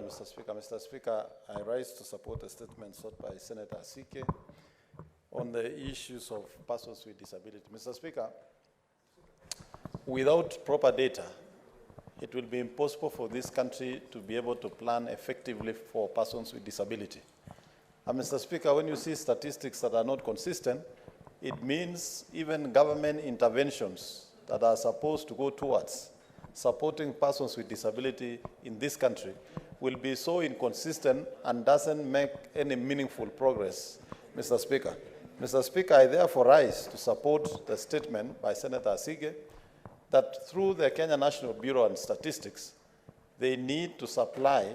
much, Mr. Speaker. Mr. Speaker, I rise to support the statement sought by Senator Asike on the issues of persons with disability. Mr. Speaker, without proper data, it will be impossible for this country to be able to plan effectively for persons with disability. And Mr. Speaker, when you see statistics that are not consistent, it means even government interventions that are supposed to go towards supporting persons with disability in this country will be so inconsistent and doesn't make any meaningful progress, Mr. Speaker. Mr. Speaker, I therefore rise to support the statement by Senator Asike that through the Kenya National Bureau of Statistics, they need to supply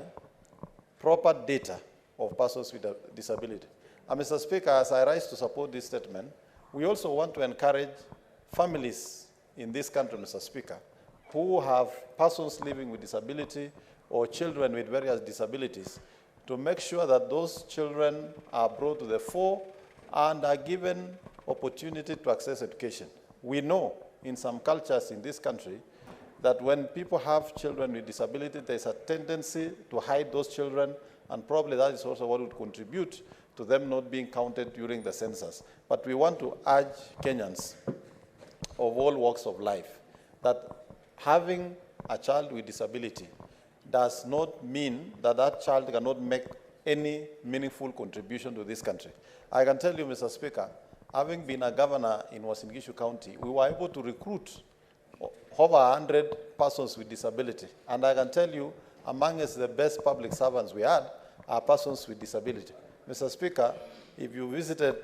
proper data of persons with a disability. And Mr. Speaker, as I rise to support this statement, we also want to encourage families in this country, Mr. Speaker, who have persons living with disability or children with various disabilities, to make sure that those children are brought to the fore and are given opportunity to access education. We know in some cultures in this country that when people have children with disability, there's a tendency to hide those children, and probably that is also what would contribute to them not being counted during the census. But we want to urge Kenyans of all walks of life that having a child with disability does not mean that that child cannot make any meaningful contribution to this country. I can tell you, Mr. Speaker, having been a governor in Uasin Gishu County, we were able to recruit over 100 persons with disability. And I can tell you, amongst the best public servants we had are persons with disability. Mr. Speaker, if you visited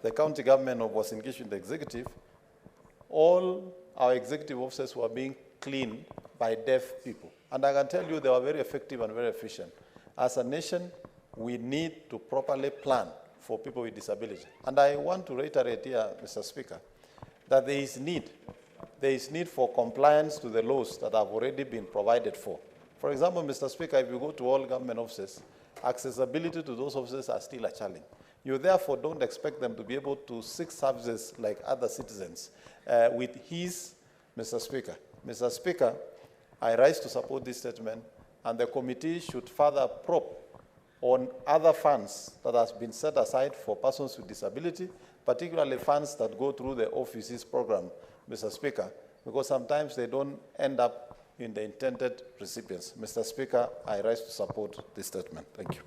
the county government of Uasin Gishu in the executive, all our executive officers were being cleaned by deaf people. And I can tell you they were very effective and very efficient. As a nation, we need to properly plan for people with disability. And I want to reiterate here, Mr. Speaker, that there is need for compliance to the laws that have already been provided for. For example, Mr. Speaker, if you go to all government offices, accessibility to those offices are still a challenge. You therefore don't expect them to be able to seek services like other citizens with ease, Mr. Speaker. Mr. Speaker, I rise to support this statement, and the committee should further probe on other funds that has been set aside for persons with disability, particularly funds that go through the offices program, Mr. Speaker, because sometimes they don't end up in the intended recipients. Mr. Speaker, I rise to support this statement. Thank you.